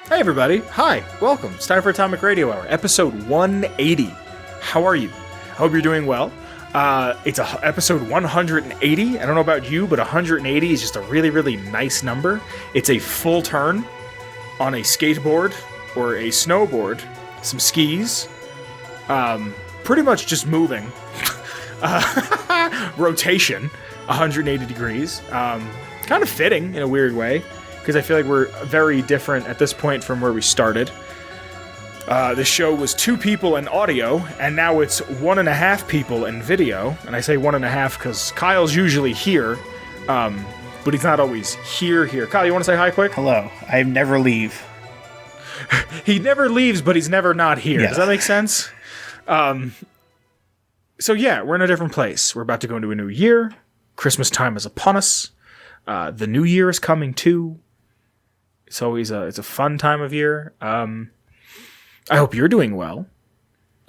Hey everybody, hi, welcome. It's time for Atomic Radio Hour, episode 180. How are you? Hope you're doing well. It's episode 180. I don't know about you, but 180 is just a really, really nice number. It's a full turn on a skateboard or a snowboard, some skis, pretty much just moving. Rotation, 180 degrees. Kind of fitting in a weird way, because I feel like we're very different at this point from where we started. The show was 2 people in audio, and now it's 1.5 people in video. And I say 1.5 because Kyle's usually here, but he's not always here. Kyle, you want to say hi quick? Hello. I never leave. He never leaves, but he's never not here. Yeah. Does that make sense? So yeah, we're in a different place. We're about to go into a new year. Christmas time is upon us. The new year is coming too. It's always it's a fun time of year. I hope you're doing well.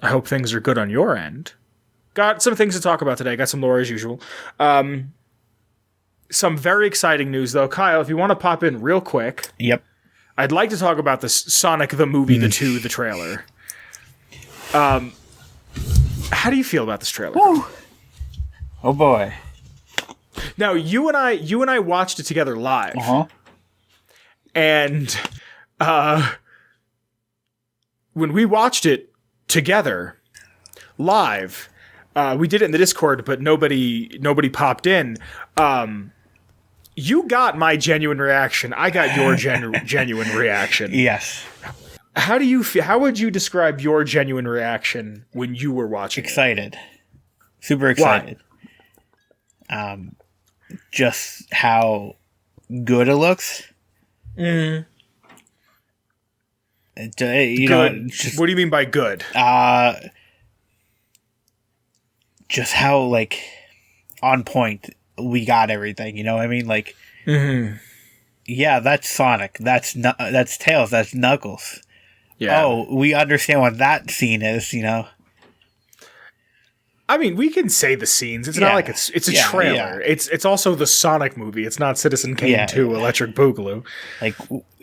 I hope things are good on your end. Got some things to talk about today. Got some lore as usual. Some very exciting news though. Kyle, if you want to pop in real quick. Yep. I'd like to talk about this Sonic the movie, the trailer. How do you feel about this trailer? Woo. Oh boy. Now, you and I watched it together live. Uh-huh. And when we watched it together live, we did it in the Discord, but nobody popped in. You got my genuine reaction. I got your genuine reaction. Yes. How do you feel? How would you describe your genuine reaction when you were watching? Excited. Super excited. Just how good it looks. Mm. You Good. know, just, What do you mean by good? just how, like, on point we got everything, you know what I mean? Like, yeah, that's Sonic, that's Tails, that's Knuckles. Yeah. Oh, we understand what that scene is, you know? I mean, we can say the scenes. It's not like it's a trailer. Yeah. It's also the Sonic movie. It's not Citizen Kane 2 Electric Boogaloo. Like,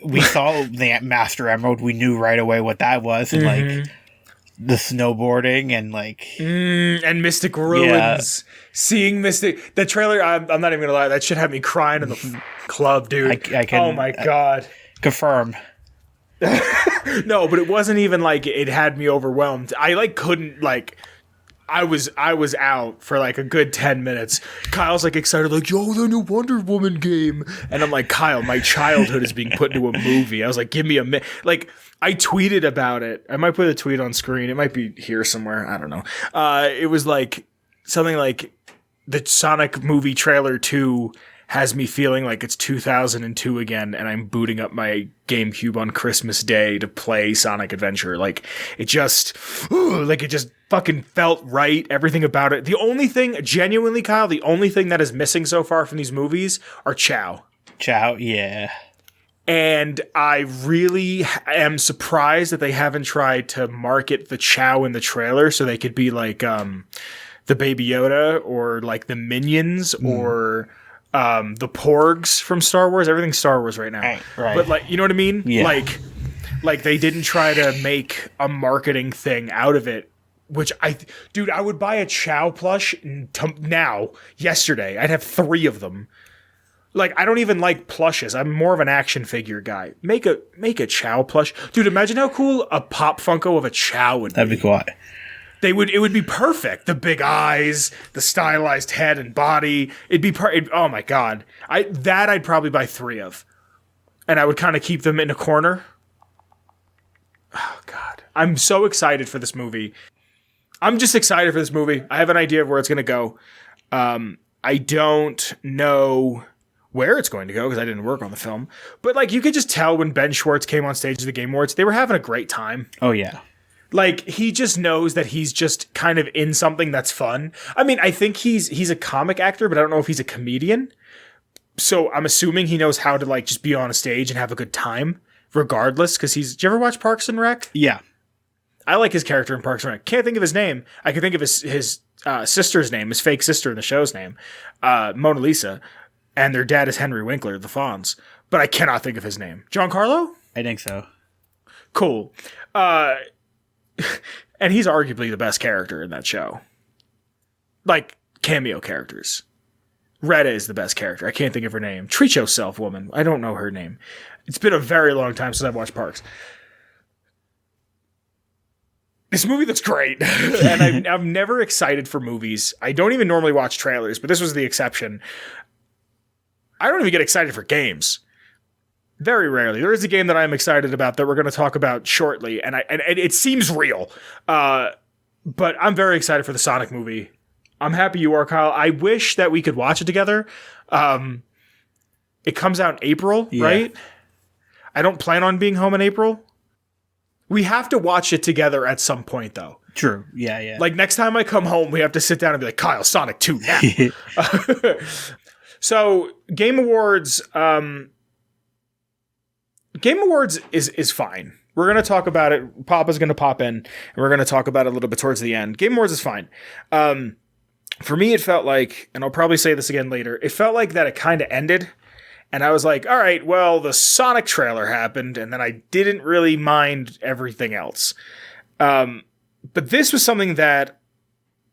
we saw the Master Emerald, we knew right away what that was, and like the snowboarding and like and Mystic Ruins. Seeing Mystic, the trailer. I'm not even gonna lie. That shit had me crying in the club, dude. I can, oh my god. Confirm. No, but it wasn't even like it had me overwhelmed. I like couldn't like. I was out for like a good 10 minutes. Kyle's like excited, like, yo, the new Wonder Woman game. And I'm like, Kyle, my childhood is being put into a movie. I was like, give me a minute. Like, I tweeted about it. I might put a tweet on screen. It might be here somewhere. I don't know. It was like something like the Sonic movie trailer 2 has me feeling like it's 2002 again, and I'm booting up my GameCube on Christmas Day to play Sonic Adventure. Like, it just fucking felt right. Everything about it. The only thing, genuinely, Kyle, the only thing that is missing so far from these movies are Chow. Chow, yeah. And I really am surprised that they haven't tried to market the Chow in the trailer so they could be like the Baby Yoda or like the Minions or the Porgs from Star Wars. Everything's Star Wars right now. Right. But like, you know what I mean? Yeah. Like they didn't try to make a marketing thing out of it, which I would buy a Chow plush now, yesterday. I'd have 3 of them. Like, I don't even like plushes. I'm more of an action figure guy. Make a Chow plush. Dude, imagine how cool a Pop Funko of a Chow would be. That'd be cool. It would be perfect. The big eyes, the stylized head and body. It'd be oh my god. I'd probably buy 3 of. And I would kind of keep them in a corner. Oh god. I'm so excited for this movie. I'm just excited for this movie. I have an idea of where it's going to go. I don't know where it's going to go because I didn't work on the film. But like, you could just tell when Ben Schwartz came on stage at the Game Awards, they were having a great time. Oh yeah. Like, he just knows that he's just kind of in something that's fun. I mean, I think he's a comic actor, but I don't know if he's a comedian. So I'm assuming he knows how to like just be on a stage and have a good time regardless. Cause did you ever watch Parks and Rec? Yeah. I like his character in Parks and Rec. Can't think of his name. I can think of his sister's name, his fake sister in the show's name, Mona Lisa. And their dad is Henry Winkler, the Fonz. But I cannot think of his name. Giancarlo? I think so. Cool. And he's arguably the best character in that show. Like, cameo characters. Retta is the best character. I can't think of her name. Treat yourself, woman. I don't know her name. It's been a very long time since I've watched Parks. This movie looks great. And I'm never excited for movies. I don't even normally watch trailers, but this was the exception. I don't even get excited for games. Very rarely. There is a game that I'm excited about that we're going to talk about shortly, and it seems real. But I'm very excited for the Sonic movie. I'm happy you are, Kyle. I wish that we could watch it together. It comes out in April, right? I don't plan on being home in April. We have to watch it together at some point, though. True. Yeah. Like, next time I come home, we have to sit down and be like, Kyle, Sonic 2 now. So, Game Awards... Game Awards is fine. We're going to talk about it. Papa's going to pop in, and we're going to talk about it a little bit towards the end. Game Awards is fine. For me, it felt like, and I'll probably say this again later, it felt like that it kind of ended, and I was like, all right, well, the Sonic trailer happened, and then I didn't really mind everything else. But this was something that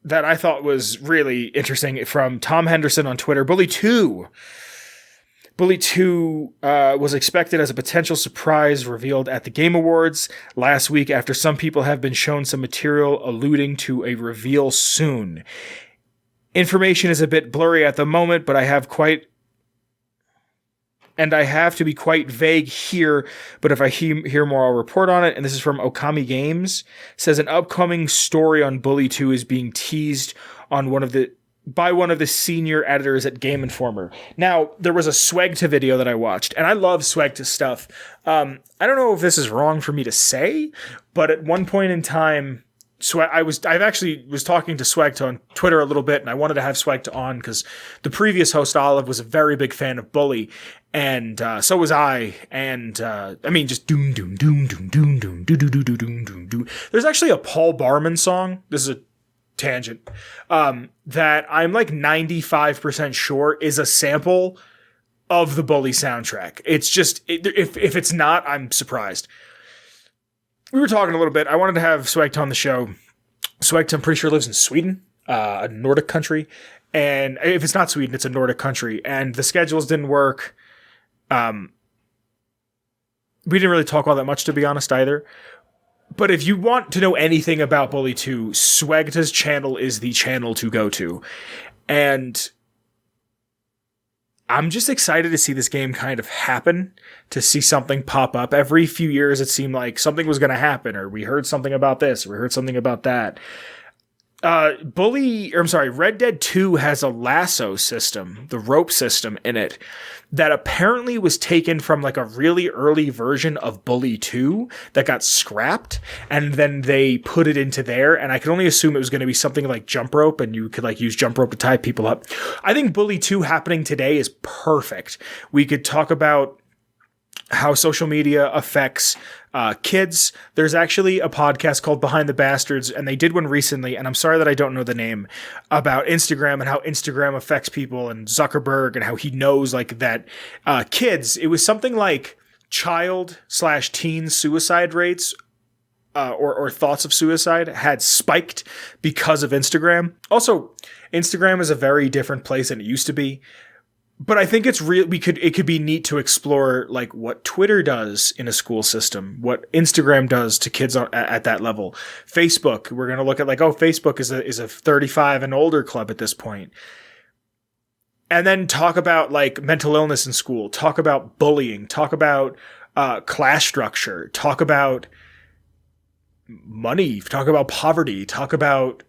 I thought was really interesting from Tom Henderson on Twitter. Bully 2 was expected as a potential surprise revealed at the Game Awards last week after some people have been shown some material alluding to a reveal soon. Information is a bit blurry at the moment, but I have to be quite vague here, but if I hear more, I'll report on it. And this is from Okami Games. It says an upcoming story on Bully 2 is being teased on by one of the senior editors at Game Informer. Now, there was a Swegta video that I watched, and I love Swegta stuff. I don't know if this is wrong for me to say, but at one point in time, I was talking to Swegta on Twitter a little bit, and I wanted to have Swegta on because the previous host, Olive, was a very big fan of Bully, and so was I. And I mean, just doom doom doom doom doom doom doom doom doom doom doom doom. There's actually a Paul Barman song. This is a tangent that I'm like 95% sure is a sample of the Bully soundtrack. It's just if it's not, I'm surprised. We were talking a little bit. I wanted to have Swegta on the show. Swegta, I'm pretty sure, lives in Sweden, a Nordic country, and if it's not Sweden, it's a Nordic country, and the schedules didn't work. We didn't really talk all that much, to be honest, either. But if you want to know anything about Bully 2, Swegta's channel is the channel to go to. And I'm just excited to see this game kind of happen, to see something pop up. Every few years it seemed like something was going to happen, or we heard something about this, or we heard something about that. Red Dead 2 has a lasso system, the rope system in it, that apparently was taken from like a really early version of Bully 2 that got scrapped, and then they put it into there, and I could only assume it was going to be something like jump rope, and you could like use jump rope to tie people up. I think Bully 2 happening today is perfect. We could talk about how social media affects kids. There's actually a podcast called Behind the Bastards, and they did one recently, and I'm sorry that I don't know the name, about Instagram and how Instagram affects people, and Zuckerberg, and how he knows like that kids, it was something like child/teen suicide rates or thoughts of suicide had spiked because of Instagram. Also, Instagram is a very different place than it used to be. But I think it's real. It could be neat to explore like what Twitter does in a school system, what Instagram does to kids at that level. Facebook, we're going to look at like, Facebook is a 35 and older club at this point. And then talk about like mental illness in school, talk about bullying, talk about class structure, talk about money, talk about poverty, talk about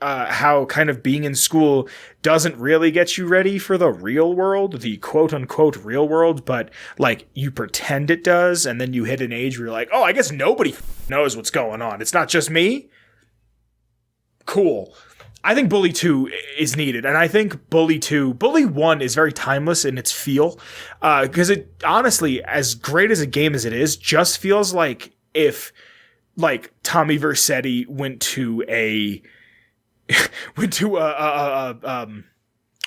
how kind of being in school doesn't really get you ready for the real world, the quote unquote real world, but like you pretend it does. And then you hit an age where you're like, I guess nobody knows what's going on. It's not just me. Cool. I think Bully 2 is needed. And I think Bully 1 is very timeless in its feel. Because it honestly, as great as a game as it is, just feels like if like Tommy Vercetti went to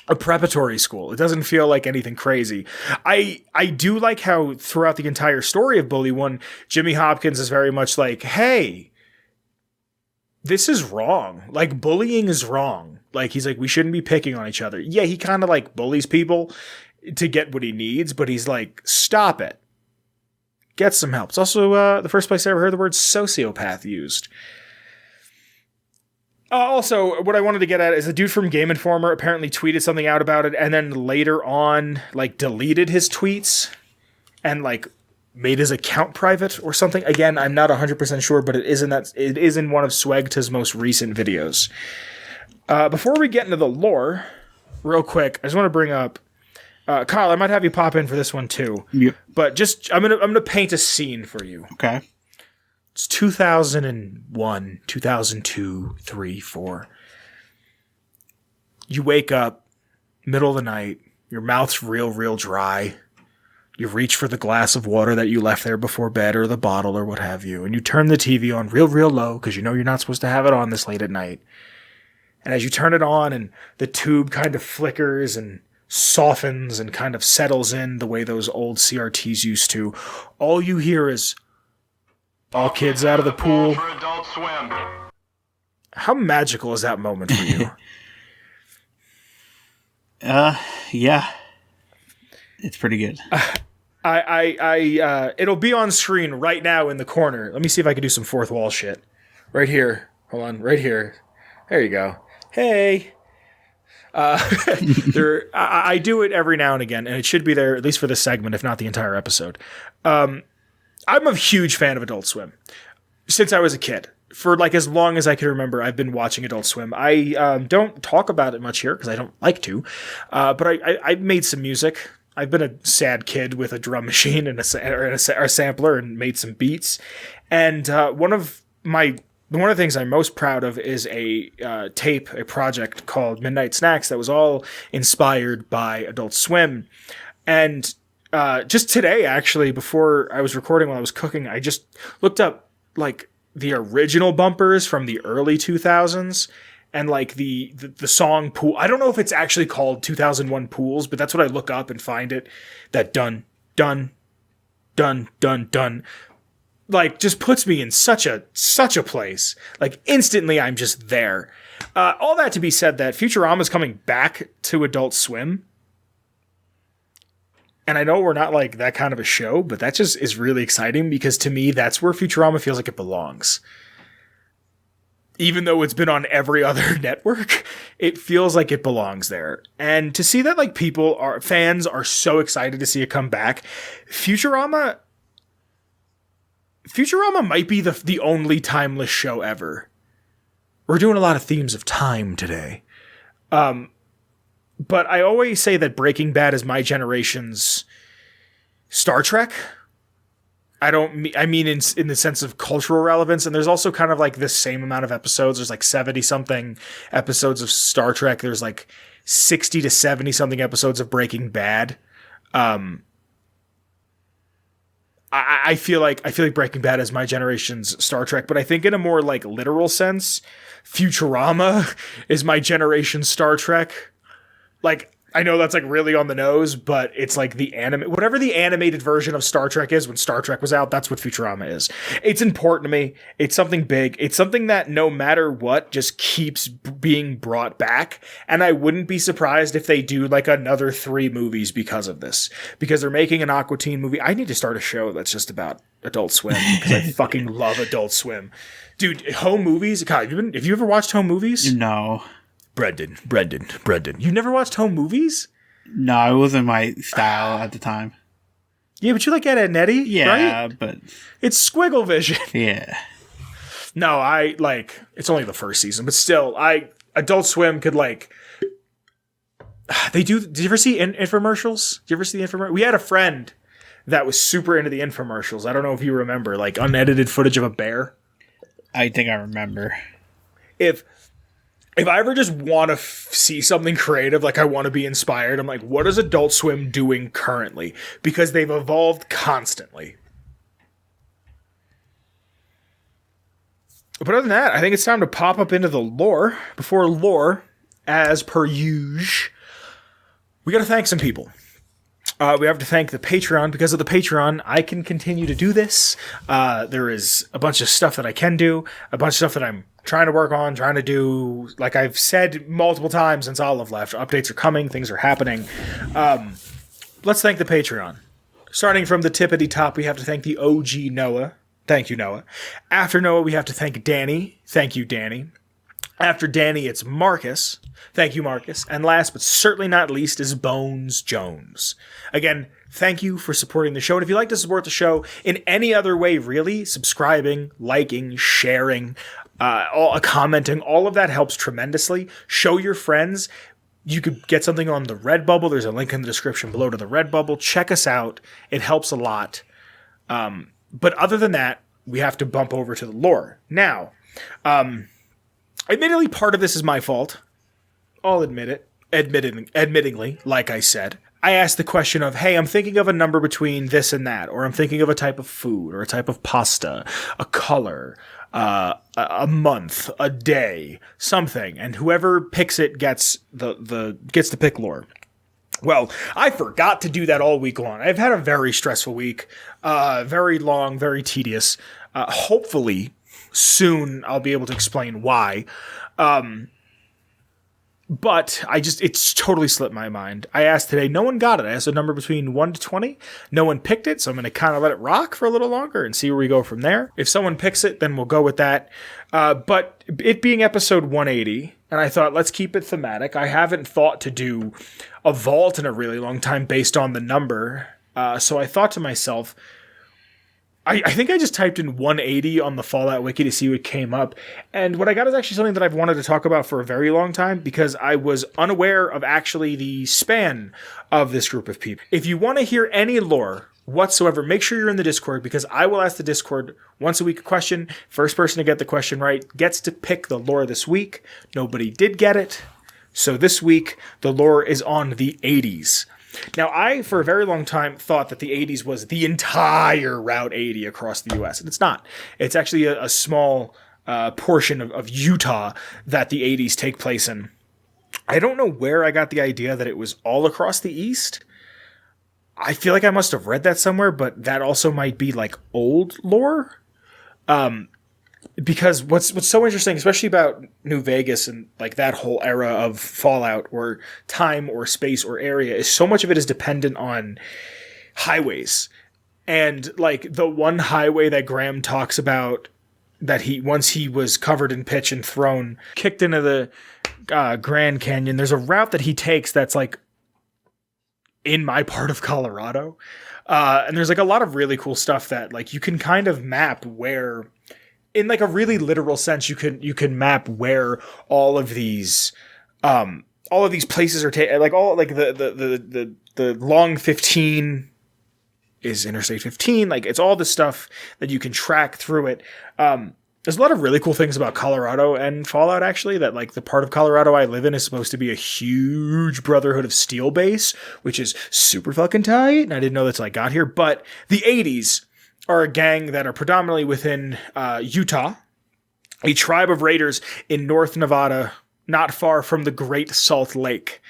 a preparatory school. It doesn't feel like anything crazy. I do like how throughout the entire story of Bully One, Jimmy Hopkins is very much like, hey, this is wrong. Like, bullying is wrong. Like, he's like, we shouldn't be picking on each other. Yeah, he kind of like bullies people to get what he needs, but he's like, stop it. Get some help. It's also the first place I ever heard the word sociopath used. Also, what I wanted to get at is a dude from Game Informer apparently tweeted something out about it, and then later on, like, deleted his tweets and, like, made his account private or something. Again, I'm not 100% sure, but it is in one of Swegta's most recent videos. Before we get into the lore, real quick, I just want to bring up Kyle. I might have you pop in for this one too. Yep. But just I'm gonna paint a scene for you. Okay. It's 2001, 2002, 3, 4. You wake up, middle of the night, your mouth's real dry. You reach for the glass of water that you left there before bed or the bottle or what have you, and you turn the TV on real low because you know you're not supposed to have it on this late at night. And as you turn it on and the tube kind of flickers and softens and kind of settles in the way those old CRTs used to, all you hear is, all kids out of the pool. For Adult Swim. How magical is that moment for you? Yeah. It's pretty good. It'll be on screen right now in the corner. Let me see if I can do some fourth wall shit. Right here. Hold on. Right here. There you go. Hey. I do it every now and again, and it should be there at least for this segment, if not the entire episode. I'm a huge fan of Adult Swim since I was a kid. For like as long as I can remember, I've been watching Adult Swim. I don't talk about it much here because I don't like to, but I made some music. I've been a sad kid with a drum machine and a sampler and made some beats. And one of the things I'm most proud of is a project called Midnight Snacks that was all inspired by Adult Swim. And just today, actually, before I was recording while I was cooking, I just looked up like the original bumpers from the early 2000s and like the song Pool. I don't know if it's actually called 2001 Pools, but that's what I look up and find it. That dun, dun, dun, dun, dun. Like just puts me in such a place. Like instantly I'm just there. All that to be said that Futurama's coming back to Adult Swim. And I know we're not like that kind of a show, but that just is really exciting because to me, that's where Futurama feels like it belongs. Even though it's been on every other network, it feels like it belongs there. And to see that like fans are so excited to see it come back, Futurama might be the only timeless show ever. We're doing a lot of themes of time today. But I always say that Breaking Bad is my generation's Star Trek. I mean in the sense of cultural relevance, and there's also kind of like the same amount of episodes. There's like 70-something episodes of Star Trek. There's like 60 to 70-something episodes of Breaking Bad. I feel like Breaking Bad is my generation's Star Trek, but I think in a more like literal sense, Futurama is my generation's Star Trek. Like, I know that's like really on the nose, but it's like whatever the animated version of Star Trek is when Star Trek was out, that's what Futurama is. It's important to me. It's something big. It's something that no matter what just keeps being brought back. And I wouldn't be surprised if they do like another 3 movies because of this, because they're making an Aqua Teen movie. I need to start a show that's just about Adult Swim because I fucking love Adult Swim. Dude, home movies. God, have you ever watched home movies? No. Brendan. You never watched home movies? No, it wasn't my style at the time. Yeah, but you like Ed, Edd n Eddy, yeah, right? But it's Squiggle Vision. Yeah. No, I like it's only the first season, but still, Adult Swim could like they do. Did you ever see infomercials? Did you ever see the infomercial? We had a friend that was super into the infomercials. I don't know if you remember, like unedited footage of a bear. I think I remember. If I ever just want to see something creative, like I want to be inspired, I'm like, what is Adult Swim doing currently? Because they've evolved constantly. But other than that, I think it's time to pop up into the lore. Before lore, as per usual, We got to thank some people. We have to thank the Patreon. Because of the Patreon, I can continue to do this. There is a bunch of stuff that I can do, a bunch of stuff that I'm trying to work on, trying to do. Like I've said multiple times since Olive left, updates are coming, things are happening. Let's thank the Patreon. Starting from the tippity top, we have to thank the OG Noah. Thank you, Noah. After Noah, we have to thank Danny. Thank you, Danny. After Danny, it's Marcus. Thank you, Marcus. And last but certainly not least is Bones Jones. Again, thank you for supporting the show. And if you'd like to support the show in any other way, really, subscribing, liking, sharing, commenting, all of that helps tremendously. Show your friends. You could get something on the Redbubble. There's a link in the description below to the Redbubble. Check us out. It helps a lot. But other than that, we have to bump over to the lore. Now, admittedly, part of this is my fault. I'll admit it. Admittingly, like I said. I asked the question of, hey, I'm thinking of a number between this and that, or I'm thinking of a type of food, or a type of pasta, a color, a month, a day, something, and whoever picks it gets gets to pick lore. Well, I forgot to do that all week long. I've had a very stressful week, very long, very tedious. Hopefully, soon I'll be able to explain why. But it's totally slipped my mind. I asked today, no one got it. I asked a number between 1 to 20. No one picked it, so I'm going to kind of let it rock for a little longer and see where we go from there. If someone picks it, then we'll go with that. But it being episode 180, and I thought, let's keep it thematic. I haven't thought to do a vault in a really long time based on the number. So I thought to myself, I think I just typed in 180 on the Fallout Wiki to see what came up. And what I got is actually something that I've wanted to talk about for a very long time because I was unaware of actually the span of this group of people. If you want to hear any lore whatsoever, make sure you're in the Discord because I will ask the Discord once a week a question. First person to get the question right gets to pick the lore this week. Nobody did get it. So this week, the lore is on the 80s. Now, I, for a very long time, thought that the 80s was the entire Route 80 across the U.S., and it's not. It's actually a small portion of Utah that the 80s take place in. I don't know where I got the idea that it was all across the East. I feel like I must have read that somewhere, but that also might be, like, old lore. Because what's so interesting, especially about New Vegas and like that whole era of Fallout or time or space or area, is so much of it is dependent on highways. And like the one highway that Graham talks about that once he was covered in pitch and thrown, kicked into the Grand Canyon, there's a route that he takes that's like in my part of Colorado. And there's like a lot of really cool stuff that like you can kind of map where, in like a really literal sense, you can map where all of these places are like all like the long 15 is Interstate 15. Like it's all the stuff that you can track through it. There's a lot of really cool things about Colorado and Fallout, actually, that like the part of Colorado I live in is supposed to be a huge Brotherhood of Steel base, which is super fucking tight. And I didn't know that's like got here, but the 80s are a gang that are predominantly within Utah, a tribe of raiders in North Nevada, not far from the Great Salt Lake.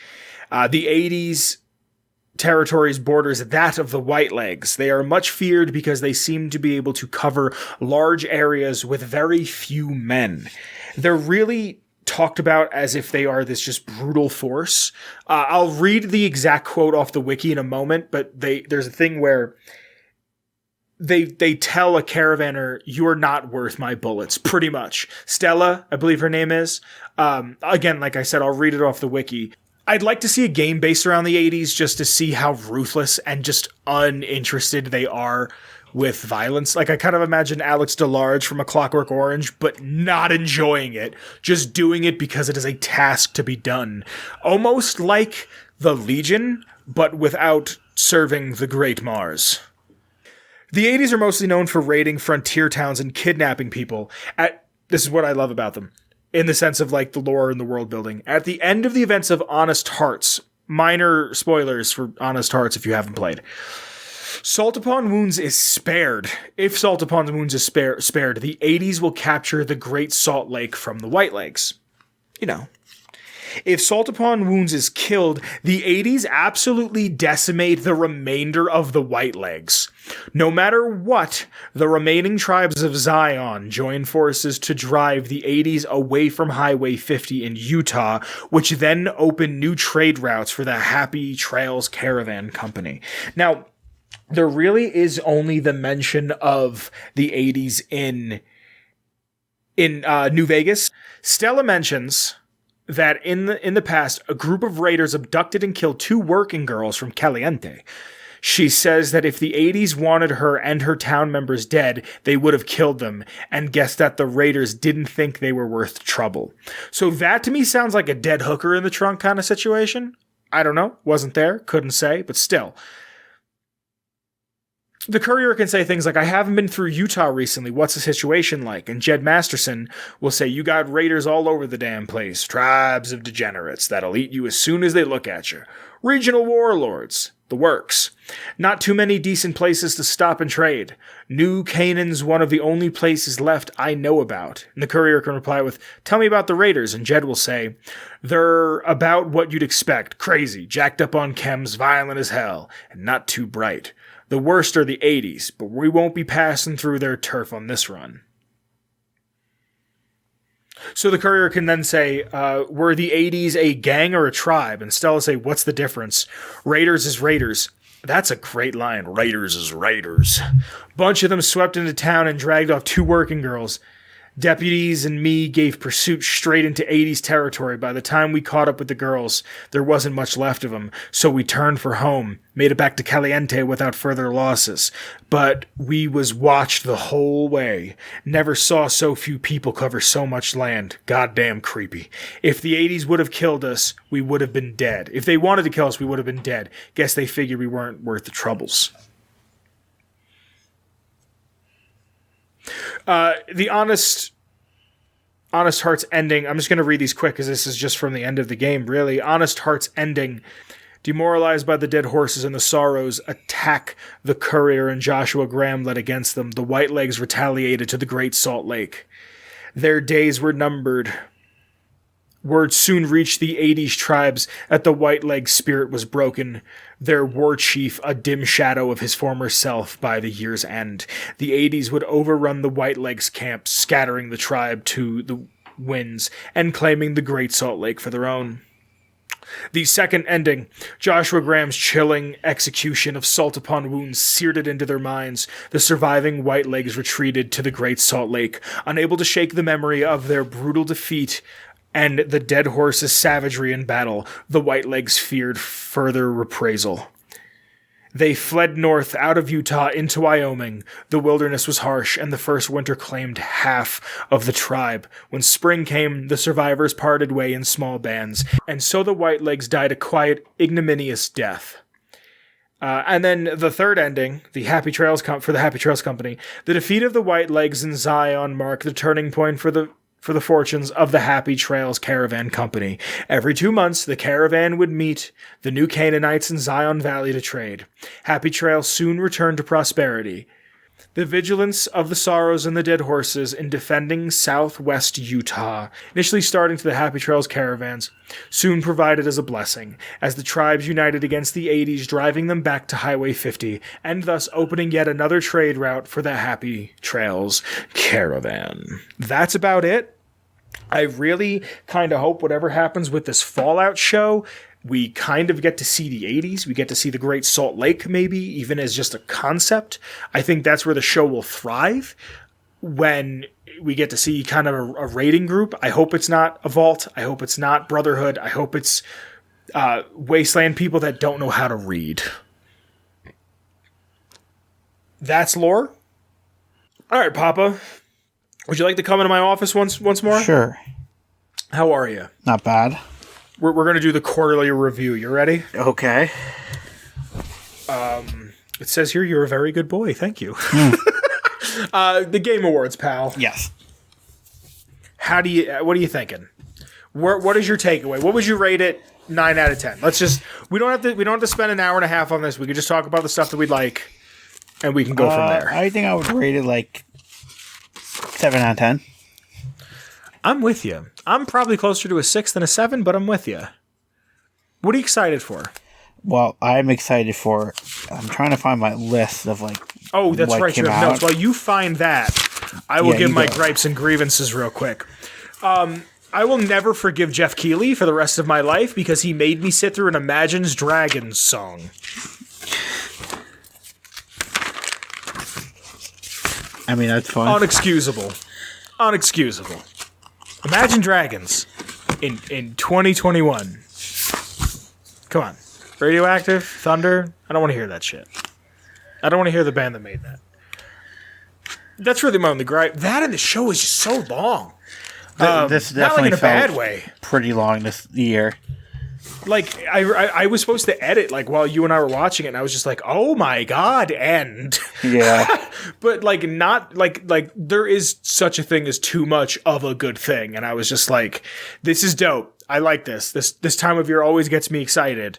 The 80s territories borders that of the Whitelegs. They are much feared because they seem to be able to cover large areas with very few men. They're really talked about as if they are this just brutal force. I'll read the exact quote off the wiki in a moment, but there's a thing where they tell a caravaner, "You're not worth my bullets," pretty much. Stella, I believe her name is. Again, like I said, I'll read it off the wiki. I'd like to see a game based around the 80s just to see how ruthless and just uninterested they are with violence. Like, I kind of imagine Alex DeLarge from A Clockwork Orange, but not enjoying it. Just doing it because it is a task to be done. Almost like the Legion, but without serving the Great Mars. The 80s are mostly known for raiding frontier towns and kidnapping people. This is what I love about them, in the sense of like the lore and the world building. At the end of the events of Honest Hearts, minor spoilers for Honest Hearts if you haven't played, Salt Upon Wounds is spared. If Salt Upon Wounds is spared, the 80s will capture the Great Salt Lake from the Whitelegs. You know. If Salt Upon Wounds is killed, the 80s absolutely decimate the remainder of the Whitelegs. No matter what, the remaining tribes of Zion join forces to drive the 80s away from Highway 50 in Utah, which then open new trade routes for the Happy Trails Caravan Company. Now, there really is only the mention of the 80s in New Vegas. Stella mentions that in the past, a group of raiders abducted and killed 2 working girls from Caliente. She says that if the 80s wanted her and her town members dead, they would have killed them, and guessed that the raiders didn't think they were worth trouble. So that to me sounds like a dead hooker in the trunk kind of situation. I don't know. Wasn't there. Couldn't say. But still. The Courier can say things like, I haven't been through Utah recently. What's the situation like? And Jed Masterson will say, you got raiders all over the damn place. Tribes of degenerates that'll eat you as soon as they look at you. Regional warlords. The works. Not too many decent places to stop and trade. New Canaan's one of the only places left I know about. And the Courier can reply with, tell me about the raiders. And Jed will say, they're about what you'd expect. Crazy, jacked up on chems, violent as hell, and not too bright. The worst are the 80s, but we won't be passing through their turf on this run. So the Courier can then say, were the 80s a gang or a tribe? And Stella say, what's the difference? Raiders is raiders. That's a great line. Raiders is raiders. Bunch of them swept into town and dragged off 2 working girls. Deputies and me gave pursuit straight into 80s territory. By the time we caught up with the girls, there wasn't much left of them, so we turned for home, made it back to Caliente without further losses. But we was watched the whole way. Never saw so few people cover so much land. Goddamn creepy. If the 80s would have killed us, we would have been dead. If they wanted to kill us, we would have been dead. Guess they figured we weren't worth the troubles. The Honest Heart's ending, I'm just going to read these quick because this is just from the end of the game, really. Honest Heart's ending. Demoralized by the dead horses and the sorrows, attack the Courier and Joshua Graham led against them. The Whitelegs retaliated to the Great Salt Lake. Their days were numbered. Word soon reached the 80s tribes that the Whiteleg spirit was broken, their war chief a dim shadow of his former self by the year's end. The 80s would overrun the Whitelegs camp, scattering the tribe to the winds and claiming the Great Salt Lake for their own. The second ending, Joshua Graham's chilling execution of Salt Upon Wounds seared it into their minds. The surviving Whitelegs retreated to the Great Salt Lake, unable to shake the memory of their brutal defeat and the dead horse's savagery in battle. The Whitelegs feared further reprisal. They fled north out of Utah into Wyoming. The wilderness was harsh, and the first winter claimed half of the tribe. When spring came, the survivors parted way in small bands, and so the Whitelegs died a quiet, ignominious death. And then the third ending, the Happy Trails for the Happy Trails Company, the defeat of the Whitelegs in Zion marked the turning point for the fortunes of the Happy Trails Caravan Company. Every 2 months, the caravan would meet the New Canaanites in Zion Valley to trade. Happy Trails soon returned to prosperity. The vigilance of the sorrows and the dead horses in defending southwest Utah, initially starting to the Happy Trails caravans, soon provided as a blessing, as the tribes united against the 80s, driving them back to Highway 50, and thus opening yet another trade route for the Happy Trails caravan. That's about it. I really kind of hope whatever happens with this Fallout show, we kind of get to see the 80s. We get to see the Great Salt Lake, maybe, even as just a concept. I think that's where the show will thrive, when we get to see kind of a raiding group. I hope it's not a vault. I hope it's not Brotherhood. I hope it's Wasteland people that don't know how to read. That's lore. All right, Papa. Would you like to come into my office once more? Sure. How are you? Not bad. We're going to do the quarterly review. You ready? Okay. It says here you're a very good boy. Thank you. The Game Awards, pal. Yes. What are you thinking? What is your takeaway? What would you rate it? 9 out of 10. Let's just we don't have to spend an hour and a half on this. We could just talk about the stuff that we'd like, and we can go from there. I think I would rate it like 7 out of 10. I'm with you. I'm probably closer to a 6 than a 7, but I'm with you. What are you excited for? Well, I'm excited for. I'm trying to find my list of like. Oh, that's right. You have notes. While you find that, I will give my gripes and grievances real quick. I will never forgive Jeff Keighley for the rest of my life because he made me sit through an Imagine Dragons song. I mean, that's fine. Unexcusable. Imagine Dragons in 2021. Come on. Radioactive? Thunder? I don't want to hear that shit. I don't want to hear the band that made that. That's really my only gripe. That and the show is just so long. This definitely not like in a bad way. Pretty long this year. Like, I was supposed to edit, like, while you and I were watching it, and I was just like, oh my god, end. Yeah. But, like, not, like, there is such a thing as too much of a good thing, and I was just like, this is dope. I like this. This time of year always gets me excited.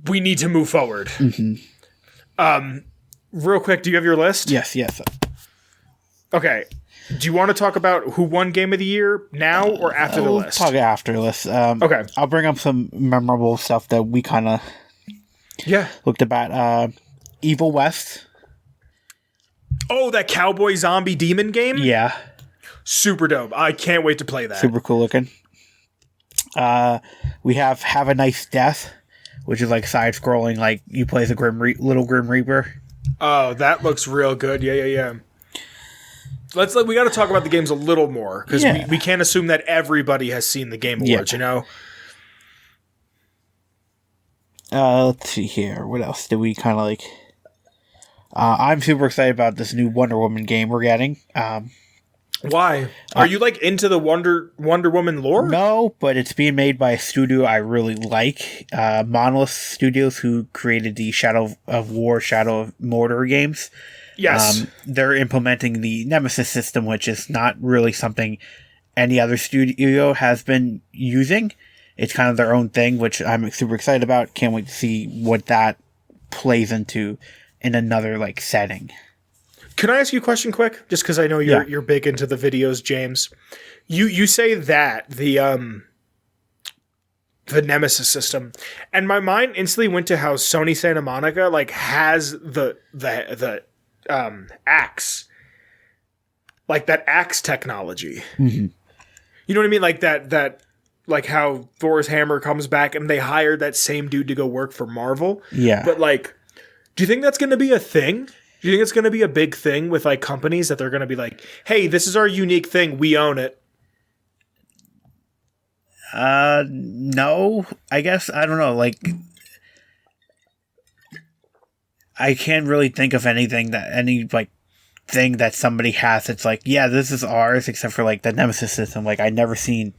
We need to move forward. Mm-hmm. Real quick, do you have your list? Yes. Okay. Do you want to talk about who won Game of the Year now or after the list? Talk after the list. Okay. I'll bring up some memorable stuff that we kind of looked about. Evil West. Oh, that cowboy zombie demon game? Yeah. Super dope. I can't wait to play that. Super cool looking. We have a Nice Death, which is like side scrolling, like you play as a little Grim Reaper. Oh, that looks real good. Yeah. We got to talk about the games a little more because we can't assume that everybody has seen the Game Awards, you know? Let's see here. What else did we kind of like? I'm super excited about this new Wonder Woman game we're getting. Why? Are you like into the Wonder Woman lore? No, but it's being made by a studio I really like. Monolith Studios, who created the Shadow of War, Shadow of Mordor games. Yes. They're implementing the Nemesis system, which is not really something any other studio has been using. It's kind of their own thing, which I'm super excited about. Can't wait to see what that plays into in another like setting. Can I ask you a question quick? Just because I know you're big into the videos, James. You say that the Nemesis system, and my mind instantly went to how Sony Santa Monica like has the axe, like that axe technology. Mm-hmm. You know what I mean? Like that like how Thor's hammer comes back, and they hired that same dude to go work for Marvel. Yeah, but like, do you think that's going to be a thing? Do you think it's going to be a big thing with like companies that they're going to be like, hey, this is our unique thing. We own it. No, I guess, I don't know. Like, I can't really think of anything that somebody has. It's like, yeah, this is ours, except for like the Nemesis system. Like, I'd never seen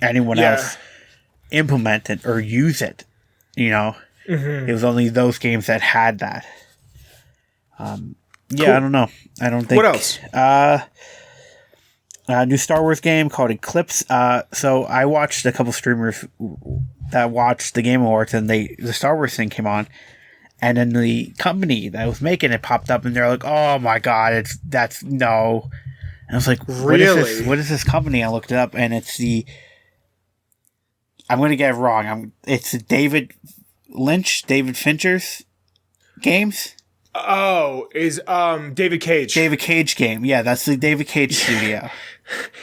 anyone else implement it or use it. You know, It was only those games that had that. Cool. I don't know. I don't think. What else? A new Star Wars game called Eclipse. So I watched a couple streamers that watched the Game Awards, and the Star Wars thing came on, and then the company that was making it popped up, and they're like, "Oh my god, no!" And I was like, "Really? What is this company?" I looked it up, and it's I'm going to get it wrong. It's David Fincher's games. Oh, is David Cage. David Cage game. Yeah, that's the David Cage studio.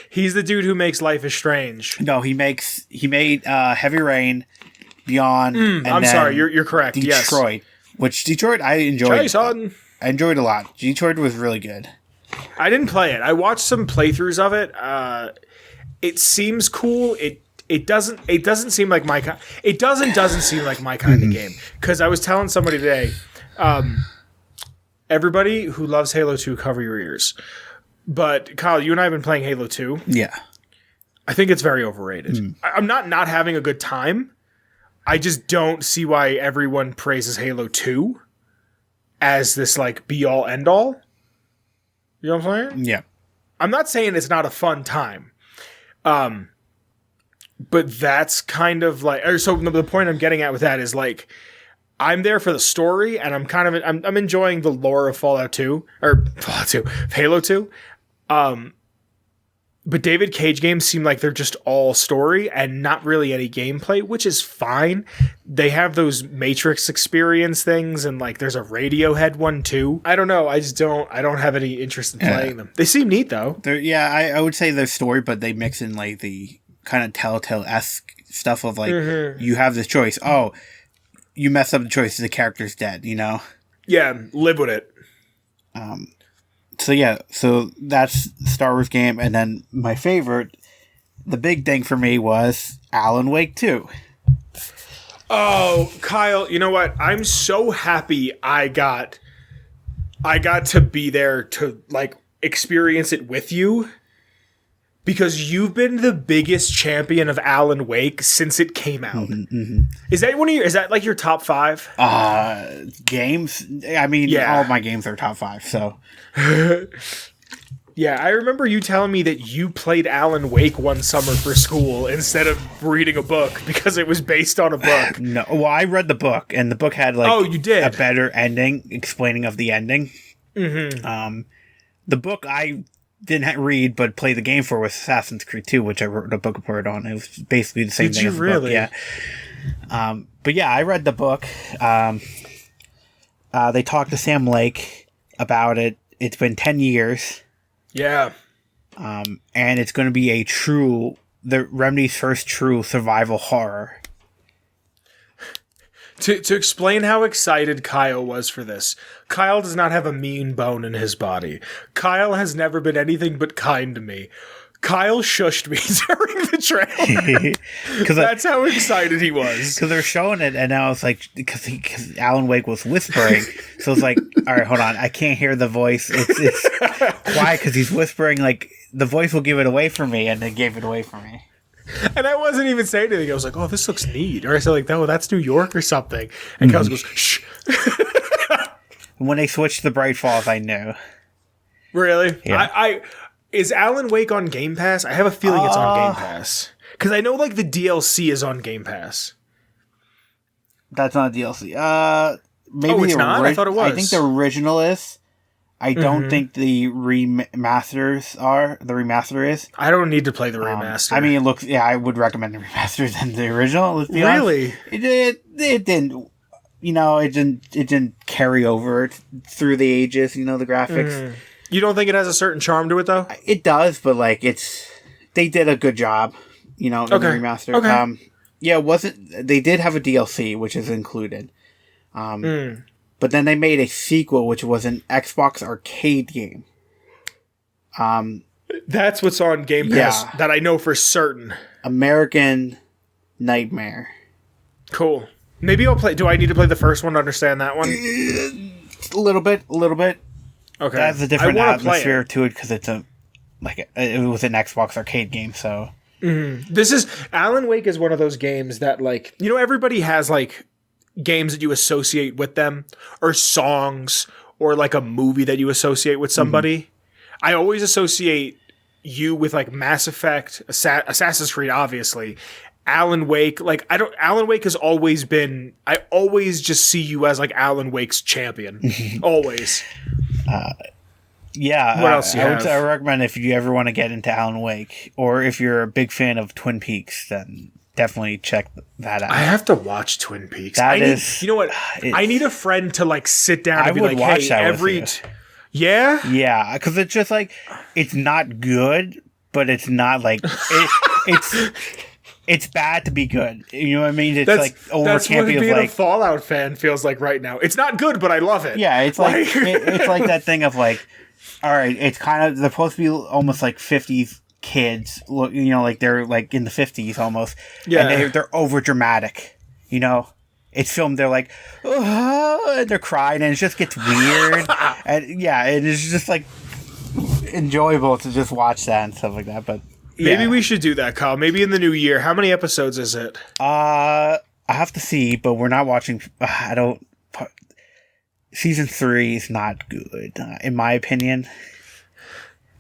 He's the dude who makes Life is Strange. No, he made Heavy Rain, Beyond, and I'm sorry, you're correct. Detroit. Yes. Which Detroit I enjoyed. Jason. I enjoyed a lot. Detroit was really good. I didn't play it. I watched some playthroughs of it. It seems cool. It doesn't seem like my kind. It doesn't seem like my kind of game. Because I was telling somebody today, everybody who loves Halo 2, cover your ears. But Kyle, you and I have been playing Halo 2. Yeah, I think it's very overrated. I'm not having a good time. I just don't see why everyone praises Halo 2 as this like be all end all. You know what I'm saying? Yeah. I'm not saying it's not a fun time. But that's kind of like, so the point I'm getting at with that is like, I'm there for the story, and I'm enjoying the lore of Fallout 2 or Fallout 2, Halo 2. But David Cage games seem like they're just all story and not really any gameplay, which is fine. They have those Matrix experience things, and like there's a Radiohead one too. I don't know. I don't have any interest in playing them. They seem neat though. I would say they're story, but they mix in like the kind of Telltale-esque stuff of like, you have this choice. Oh, you mess up the choice, the character's dead, you know? Yeah, live with it. So that's Star Wars game, and then my favorite, the big thing for me was Alan Wake 2. Oh, Kyle, you know what? I'm so happy I got to be there to like experience it with you, because you've been the biggest champion of Alan Wake since it came out. Is that like your top 5? Games? I mean, all of my games are top 5, so. Yeah, I remember you telling me that you played Alan Wake one summer for school instead of reading a book because it was based on a book. No, well, I read the book, and the book had like you did. a better ending, explaining of the ending. The book I didn't read but play the game for was Assassin's Creed 2, which I wrote a book report on. It was basically the same thing as the book. Yeah. But yeah, I read the book. They talked to Sam Lake about it. It's been 10 years. Yeah. And it's going to be the Remedy's first true survival horror. To explain how excited Kyle was for this, Kyle does not have a mean bone in his body. Kyle has never been anything but kind to me. Kyle shushed me during the trailer. That's how excited he was. Because they're showing it, and I was like, because Alan Wake was whispering, so it's like, all right, hold on, I can't hear the voice. It's quiet because he's whispering. Like the voice will give it away for me, and it gave it away for me. And I wasn't even saying anything. I was like, oh, this looks neat. Or I said like, oh, that's New York or something. And Kyle goes, shh. When they switched to Bright Falls, I knew. Really? Yeah. Is Alan Wake on Game Pass? I have a feeling it's on Game Pass. Because I know like the DLC is on Game Pass. That's not a DLC. Maybe it's not? I thought it was. I think the original is. I don't think the remasters are. The remaster is. I don't need to play the remaster. I mean, it looks. Yeah, I would recommend the remaster than the original. Let's be really? Honest. It didn't. You know, it didn't carry over through the ages. You know, the graphics. You don't think it has a certain charm to it though? It does, but like they did a good job. You know, in the remaster. Okay. Yeah, it wasn't. They did have a DLC, which is included. But then they made a sequel, which was an Xbox arcade game. That's what's on Game Pass that I know for certain. American Nightmare. Cool. Maybe I'll play. Do I need to play the first one to understand that one? A little bit. Okay. That's a different atmosphere to it because it was an Xbox arcade game, so. This is Alan Wake is one of those games that like, you know, everybody has like games that you associate with them or songs or like a movie that you associate with somebody. I always associate you with like Mass Effect, Assassin's Creed, obviously. Alan Wake, like Alan Wake has always been, I always just see you as like Alan Wake's champion. Always. Yeah. What else I would recommend if you ever want to get into Alan Wake, or if you're a big fan of Twin Peaks, then definitely check that out. I have to watch Twin Peaks. You know what? I need a friend to like sit down and be like, hey, every... Yeah? Yeah, because it's just like, it's not good, but it's not like, it's bad to be good. You know what I mean? It's like over that's what being like, a Fallout fan feels like right now. It's not good, but I love it. Yeah, it's like it's like that thing of like, all right, it's kind of, they're supposed to be almost like 50s kids, you know, like they're like in the 50s almost. Yeah, and they're over dramatic. You know, it's filmed. They're like, oh, they're crying, and it just gets weird. And yeah, it is just like enjoyable to just watch that and stuff like that. But. Maybe we should do that, Kyle. Maybe in the new year. How many episodes is it? I have to see, but we're not watching. I don't. Season 3 is not good, in my opinion.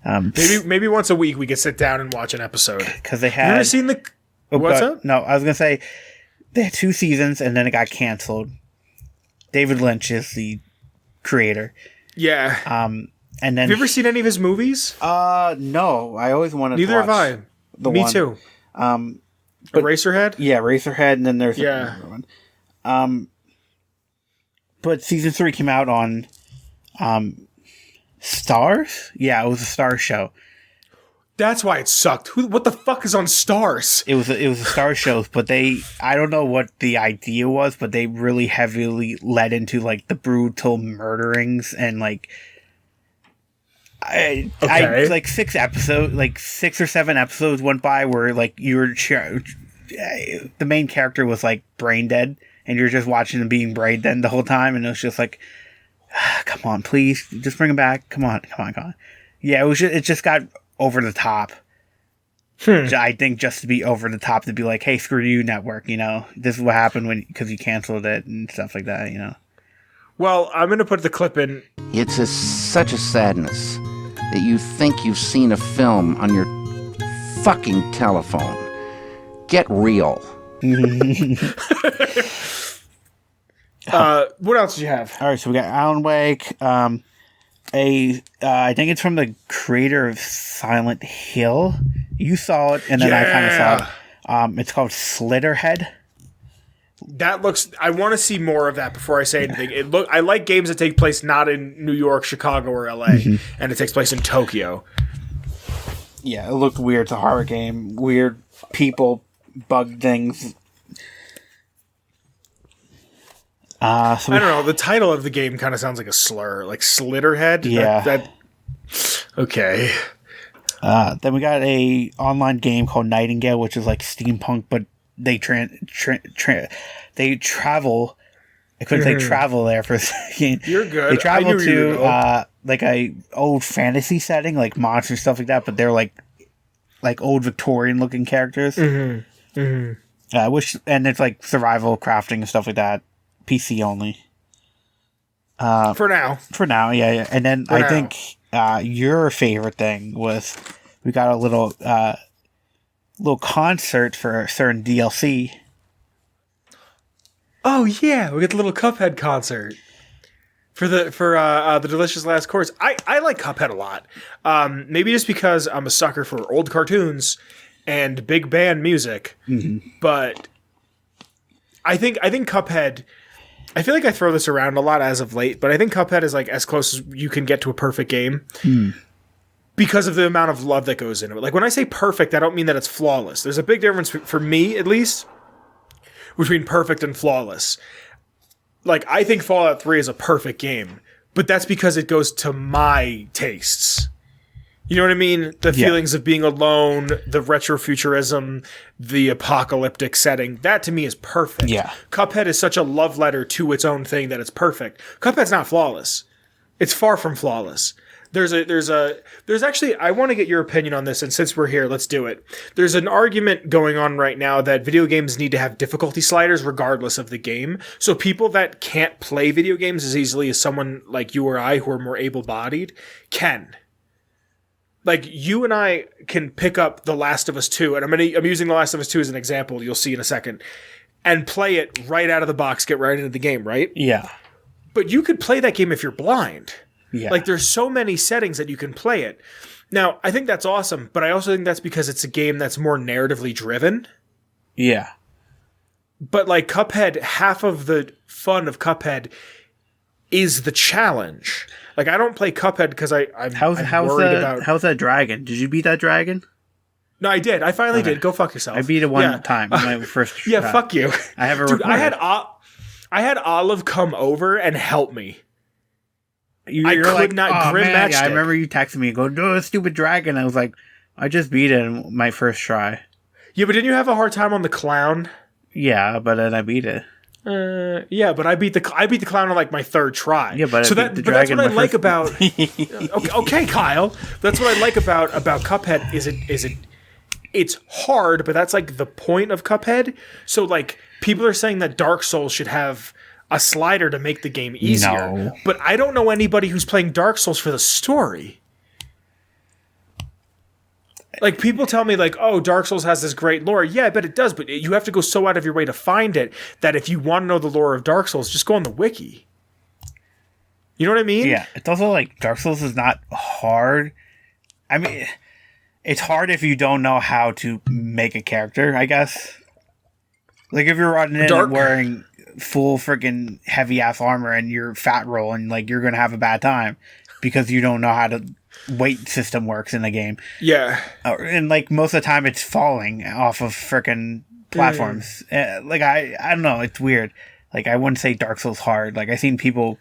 Maybe once a week we could sit down and watch an episode. Because they had. You ever seen the? What's up? No, I was gonna say they had 2 seasons and then it got canceled. David Lynch is the creator. Yeah. And then Have you ever seen any of his movies? no, I always wanted Neither to have watch I. Me too. But- Eraserhead? Yeah, Razorhead, and then there's Yeah. another one. But season 3 came out on Stars? Yeah, it was a Stars show. That's why it sucked. What the fuck is on Stars? It was a Stars show, but I don't know what the idea was, but they really heavily led into like the brutal murderings and like I like 6 episodes, like 6 or 7 episodes went by where like the main character was like brain dead, and you're just watching him being brain dead the whole time, and it was just like, come on, please, just bring him back. Come on. Yeah, it just got over the top. I think just to be over the top, to be like, hey, screw you, network. This is what happened because you canceled it and stuff like that. Well, I'm gonna put the clip in. It's such a sadness that you think you've seen a film on your fucking telephone. Get real. What else do you have? All right, so we got Alan Wake. I think it's from the creator of Silent Hill. You saw it, and then I kind of saw it. It's called Slitterhead. That looks. I want to see more of that before I say anything. I like games that take place not in New York, Chicago, or LA, and it takes place in Tokyo. Yeah, it looked weird. It's a horror game. Weird people, bug things. I don't know. The title of the game kind of sounds like a slur, like Slitterhead. Yeah. Okay. Then we got a online game called Nightingale, which is like steampunk, but they they travel. I couldn't say travel there for a second. You're good. They travel to like a old fantasy setting, like monsters, stuff like that, but they're like old Victorian looking characters. And it's like survival crafting and stuff like that. PC only. For now, yeah. And then I think your favorite thing was we got a little concert for a certain DLC. Oh yeah, we get the little Cuphead concert for the Delicious Last Course. I like Cuphead a lot. Maybe just because I'm a sucker for old cartoons and big band music, but I think Cuphead. I feel like I throw this around a lot as of late, but I think Cuphead is like as close as you can get to a perfect game because of the amount of love that goes into it. Like when I say perfect, I don't mean that it's flawless. There's a big difference for me, at least, between perfect and flawless. Like I think Fallout 3 is a perfect game, but that's because it goes to my tastes. You know what I mean? The feelings of being alone, the retrofuturism, the apocalyptic setting. That to me is perfect. Yeah. Cuphead is such a love letter to its own thing that it's perfect. Cuphead's not flawless. It's far from flawless. There's actually, I want to get your opinion on this, and since we're here, let's do it. There's an argument going on right now that video games need to have difficulty sliders regardless of the game. So people that can't play video games as easily as someone like you or I who are more able-bodied can. Like, you and I can pick up The Last of Us 2, and I'm using The Last of Us 2 as an example, you'll see in a second, and play it right out of the box, get right into the game, right? Yeah. But you could play that game if you're blind. Yeah. Like, there's so many settings that you can play it. Now, I think that's awesome, but I also think that's because it's a game that's more narratively driven. Yeah. But, like, Cuphead, half of the fun of Cuphead is the challenge. Like, I don't play Cuphead because I'm worried about... How's that dragon? Did you beat that dragon? No, I did. I finally did. Go fuck yourself. I beat it one time. My first yeah, fuck you. I have a Dude, I had Olive come over and help me. I could not grim match I remember you texting me and go, "No, stupid dragon." I was like, I just beat it in my first try. Yeah, but didn't you have a hard time on the clown? Yeah, but then I beat it. Yeah, but I beat the clown on like my third try. Yeah, but that's what I like about. okay, Kyle, that's what I like about Cuphead. It's hard, but that's like the point of Cuphead. So like people are saying that Dark Souls should have a slider to make the game easier. No. But I don't know anybody who's playing Dark Souls for the story. Like, people tell me, like, oh, Dark Souls has this great lore. Yeah, I bet it does, but you have to go so out of your way to find it that if you want to know the lore of Dark Souls, just go on the wiki. You know what I mean? Yeah, it's also like Dark Souls is not hard. I mean, it's hard if you don't know how to make a character, I guess. Like if you're running in and wearing full freaking heavy ass armor and you're fat rolling, like you're gonna have a bad time because you don't know how the weight system works in the game. Yeah, and like most of the time it's falling off of freaking platforms. Like I don't know, it's weird. Like I wouldn't say Dark Souls hard. Like I've seen people.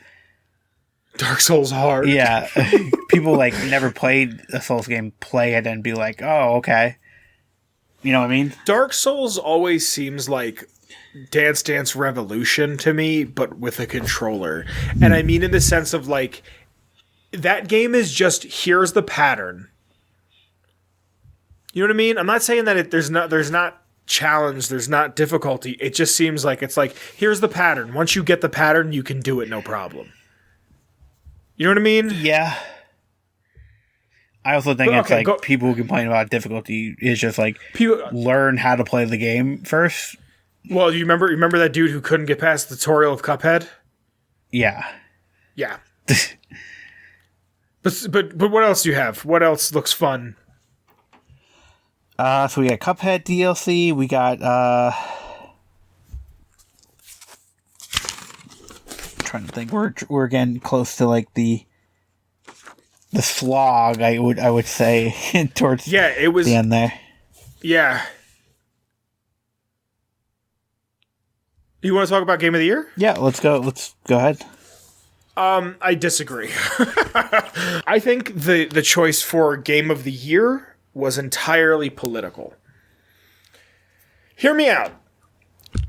Dark Souls hard. Yeah, people like never played a Souls game play it and be like, oh, okay. You know what I mean? Dark Souls always seems like Dance Dance Revolution to me, but with a controller. And I mean in the sense of like, that game is just, here's the pattern. You know what I mean? I'm not saying that there's not challenge, there's not difficulty. It just seems like it's like, here's the pattern. Once you get the pattern, you can do it no problem. You know what I mean? Yeah. I also think it's like people who complain about difficulty is just like learn how to play the game first. Well, you remember that dude who couldn't get past the tutorial of Cuphead? Yeah. Yeah. but what else do you have? What else looks fun? So we got Cuphead DLC. We got trying to think. We're getting close to like the slog. I would say towards it was the end there. Yeah. You want to talk about Game of the Year? Yeah, let's go. Let's go ahead. I disagree. I think the choice for Game of the Year was entirely political. Hear me out.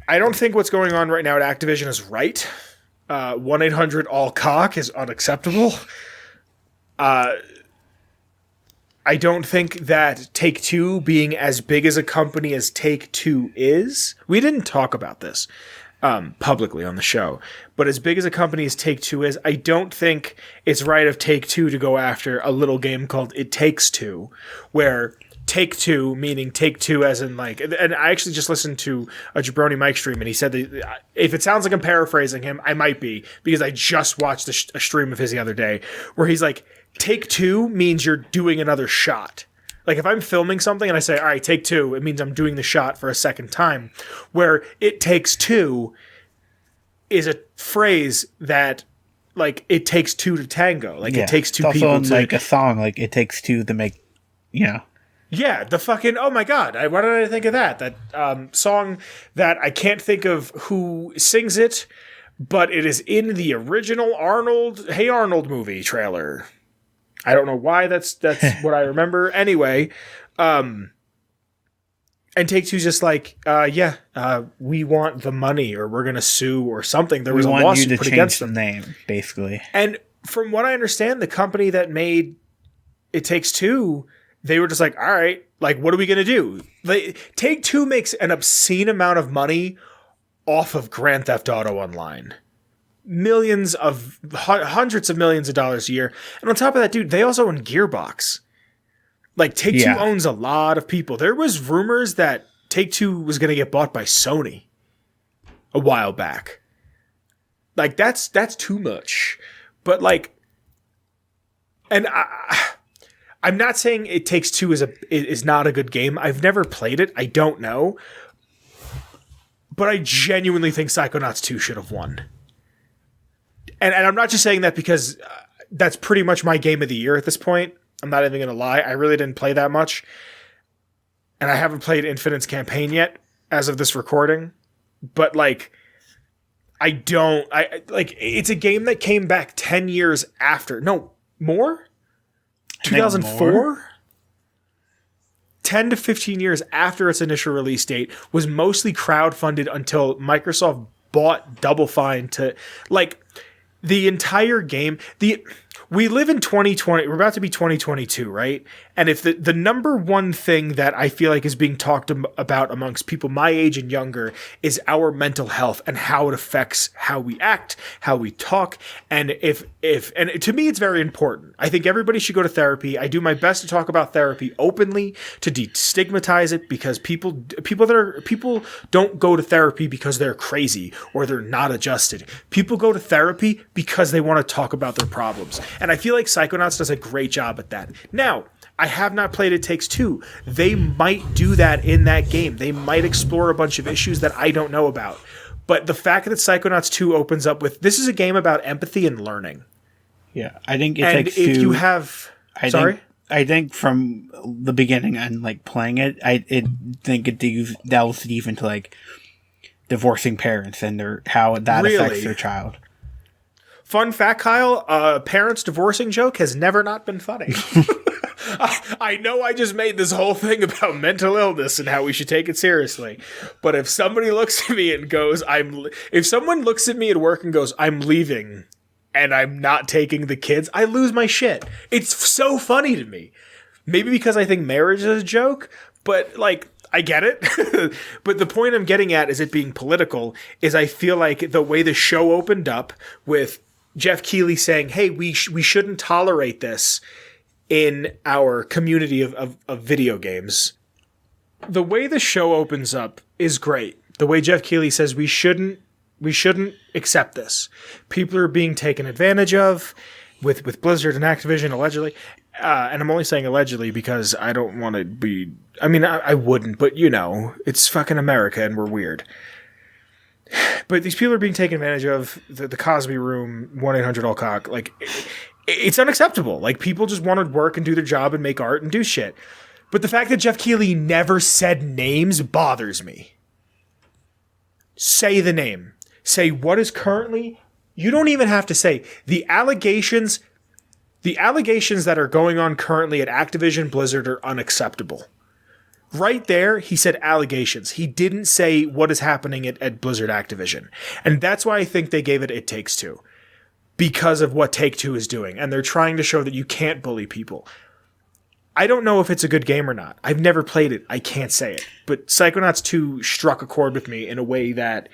I don't think what's going on right now at Activision is right. 1-800-ALL-COCK is unacceptable. I don't think that Take-Two being as big as a company as Take-Two is, we didn't talk about this publicly on the show, but as big as a company as Take-Two is, I don't think it's right of Take-Two to go after a little game called It Takes Two, where Take-Two, meaning Take-Two as in like, and I actually just listened to a Jabroni Mike stream, and he said that if it sounds like I'm paraphrasing him, I might be, because I just watched a stream of his the other day, where he's like, Take-Two means you're doing another shot. Like if I'm filming something and I say, all right, take two, it means I'm doing the shot for a second time. Where It Takes Two is a phrase that, like, it takes two to tango. Like it takes two people to... like a song, like it takes two to make, you know. Yeah, the fucking, oh my god, why did I think of that? That song that I can't think of who sings it, but it is in the original Hey Arnold movie trailer. I don't know why that's what I remember. Anyway, and Take-Two's just like, we want the money, or we're going to sue or something. There was a lawsuit put against them. Name, basically. And from what I understand, the company that made It Takes Two, they were just like, all right, like, what are we going to do? Take-Two makes an obscene amount of money off of Grand Theft Auto Online. Hundreds of millions of dollars a year. And on top of that, dude, they also own Gearbox. Like, Take-Two owns a lot of people. There was rumors that Take-Two was going to get bought by Sony a while back. Like, that's too much. But, like, and I'm not saying It Takes Two is not a good game. I've never played it. I don't know. But I genuinely think Psychonauts 2 should have won. And I'm not just saying that because that's pretty much my Game of the Year at this point. I'm not even going to lie. I really didn't play that much. And I haven't played Infinite's campaign yet as of this recording. But, like, it's a game that came back 10 years after. No, more? 2004? 10 to 15 years after its initial release date, was mostly crowdfunded until Microsoft bought Double Fine to, like... The entire game, we live in 2020. We're about to be 2022, right? And if the number one thing that I feel like is being talked about amongst people my age and younger is our mental health and how it affects how we act, how we talk, and and to me it's very important. I think everybody should go to therapy. I do my best to talk about therapy openly, to destigmatize it, because people don't go to therapy because they're crazy or they're not adjusted. People go to therapy because they want to talk about their problems. And I feel like Psychonauts does a great job at that. Now, I have not played It Takes Two. They might do that in that game. They might explore a bunch of issues that I don't know about. But the fact that Psychonauts 2 opens up with, this is a game about empathy and learning. Yeah, I think It And Takes if Two. you have... Sorry? I think from the beginning and like playing it, I think it delves deep into like divorcing parents and how that affects their child. Fun fact, Kyle, parents divorcing joke has never not been funny. I know I just made this whole thing about mental illness and how we should take it seriously, but if somebody looks at me and goes, if someone looks at me at work and goes, I'm leaving and I'm not taking the kids, I lose my shit. It's so funny to me. Maybe because I think marriage is a joke, but like, I get it. But the point I'm getting at is it being political is I feel like the way the show opened up with Jeff Keighley saying, hey, we shouldn't tolerate this in our community of video games. The way the show opens up is great. The way Jeff Keighley says we shouldn't accept this. People are being taken advantage of with Blizzard and Activision, allegedly. And I'm only saying allegedly because I don't want to be... I mean, I wouldn't, but you know, it's fucking America and we're weird. But these people are being taken advantage of. The Cosby Room, 1-800-ALL-COCK. Like, it's unacceptable. Like, people just want to work and do their job and make art and do shit. But the fact that Jeff Keighley never said names bothers me. Say the name. Say what is currently... You don't even have to say. The allegations that are going on currently at Activision Blizzard are unacceptable. Right there, he said allegations. He didn't say what is happening at Blizzard Activision. And that's why I think they gave It Takes Two. Because of what Take-Two is doing. And they're trying to show that you can't bully people. I don't know if it's a good game or not. I've never played it. I can't say it. But Psychonauts 2 struck a chord with me in a way that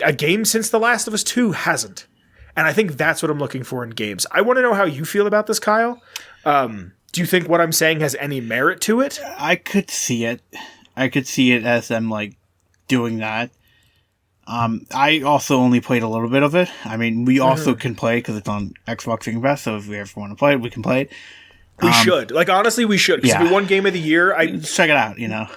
a game since The Last of Us 2 hasn't. And I think that's what I'm looking for in games. I want to know how you feel about this, Kyle. Do you think what I'm saying has any merit to it? I could see it. I could see it as them, like, doing that. I also only played a little bit of it. I mean, we also can play because it's on Xbox Game Pass, so if we ever want to play it, we can play it. We should. Like, honestly, we should. Because if we won Game of the Year... check it out, you know.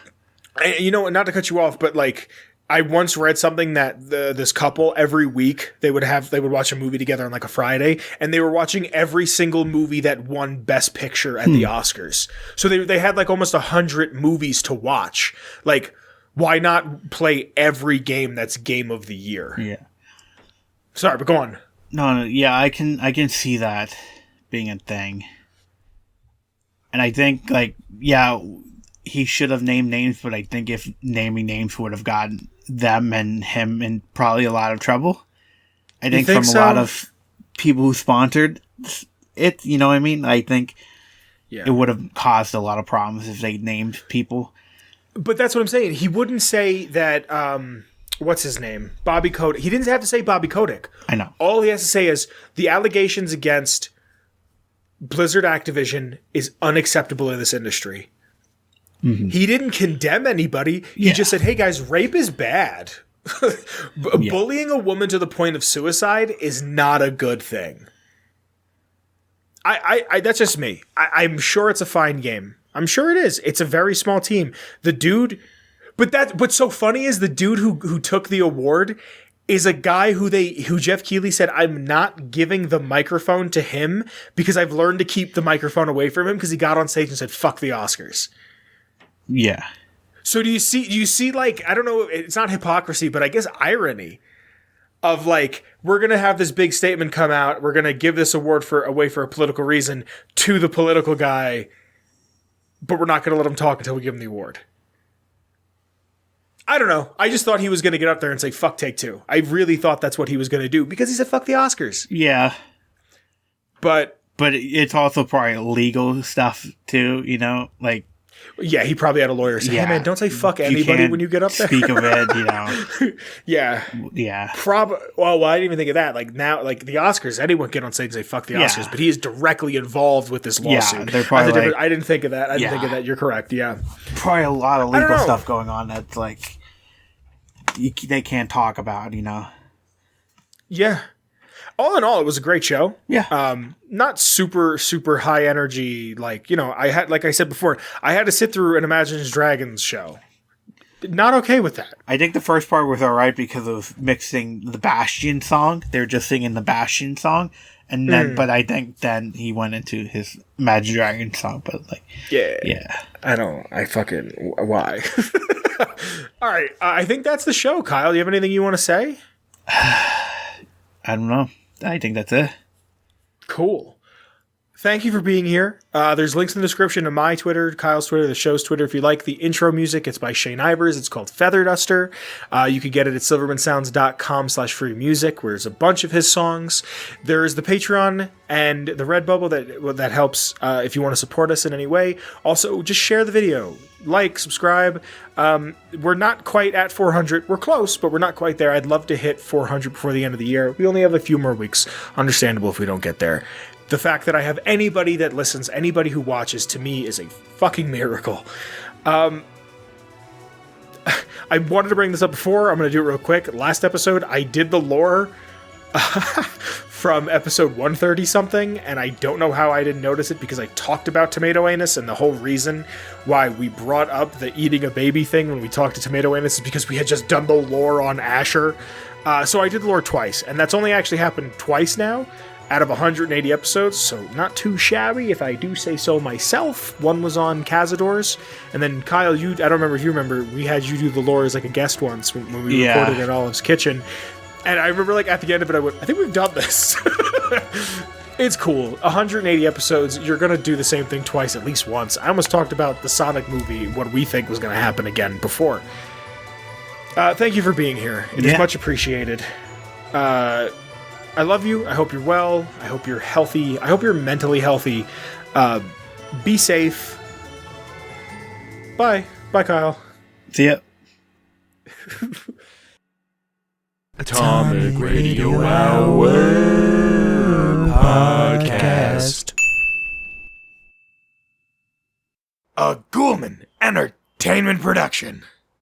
You know, not to cut you off, but, like... I once read something that this couple every week they would watch a movie together on like a Friday, and they were watching every single movie that won Best Picture at the Oscars. So they had like almost 100 movies to watch. Like, why not play every game that's Game of the Year? Yeah. Sorry, but go on. No, yeah, I can see that being a thing, and I think like he should have named names, but I think if naming names would have gotten them and him in probably a lot of trouble. I think from a lot of people who sponsored it, you know what I mean? I think it would have caused a lot of problems if they named people. But that's what I'm saying. He wouldn't say that, what's his name? Bobby Kotick. He didn't have to say Bobby Kotick. I know. All he has to say is the allegations against Blizzard Activision is unacceptable in this industry. Mm-hmm. He didn't condemn anybody. He just said, hey guys, rape is bad. Bullying a woman to the point of suicide is not a good thing. I that's just me. I'm sure it's a fine game. I'm sure it is. It's a very small team. The dude, but what's so funny is the dude who took the award is a guy who Jeff Keighley said, I'm not giving the microphone to him because I've learned to keep the microphone away from him, because he got on stage and said, fuck the Oscars. Yeah. So do you see like, I don't know, it's not hypocrisy, but I guess irony of like, we're going to have this big statement come out. We're going to give this award away for a political reason to the political guy, but we're not going to let him talk until we give him the award. I don't know. I just thought he was going to get up there and say, fuck Take Two. I really thought that's what he was going to do because he said, fuck the Oscars. Yeah. But it's also probably legal stuff too, you know? Like, yeah, he probably had a lawyer say, Yeah. hey man, don't say fuck anybody when you get up there. Speak of it, you know. Yeah. Yeah. Well, I didn't even think of that. Like now, like the Oscars, anyone can on stage and say fuck the Yeah. Oscars, but he is directly involved with this lawsuit. they're probably That's the like- I didn't think of that. I didn't Yeah. think of that. You're correct. Yeah. Probably a lot of don't legal know. stuff going on that's like they can't talk about, you know. Yeah. All in all, it was a great show. Yeah. Not super, super high energy. Like, you know, like I said before, I had to sit through an Imagine Dragons show. Not okay with that. I think the first part was alright because of mixing the Bastion song. They were just singing the Bastion song. And then, but I think then he went into his Imagine Dragons song. But like, yeah. I fucking, why? All right. I think that's the show, Kyle. Do you have anything you want to say? I don't know. I think that's it. Cool. Thank you for being here. There's links in the description to my Twitter, Kyle's Twitter, the show's Twitter. If you like the intro music, it's by Shane Ivers. It's called Feather Duster. You can get it at silvermansounds.com/free music, where there's a bunch of his songs. There's the Patreon and the Redbubble that helps if you want to support us in any way. Also, just share the video. Like, subscribe. We're not quite at 400. We're close, but we're not quite there. I'd love to hit 400 before the end of the year. We only have a few more weeks. Understandable if we don't get there. The fact that I have anybody that listens, anybody who watches, to me is a fucking miracle. I wanted to bring this up before. I'm going to do it real quick. Last episode, I did the lore from episode 130 something, and I don't know how I didn't notice it because I talked about Tomato Anus, and the whole reason why we brought up the eating a baby thing when we talked to Tomato Anus is because we had just done the lore on Asher. So I did the lore twice, and that's only actually happened twice now out of 180 episodes, so not too shabby if I do say so myself. One was on Cazadors, and then Kyle, I don't remember if you remember, we had you do the lore as like a guest once when we recorded at Olive's Kitchen. And I remember like at the end of it, I went, I think we've done this. It's cool. 180 episodes, you're going to do the same thing twice, at least once. I almost talked about the Sonic movie, what we think was going to happen again before. Thank you for being here. It is much appreciated. I love you. I hope you're well. I hope you're healthy. I hope you're mentally healthy. Be safe. Bye. Bye, Kyle. See ya. Atomic Radio Hour Podcast. A Ghoulman Entertainment production.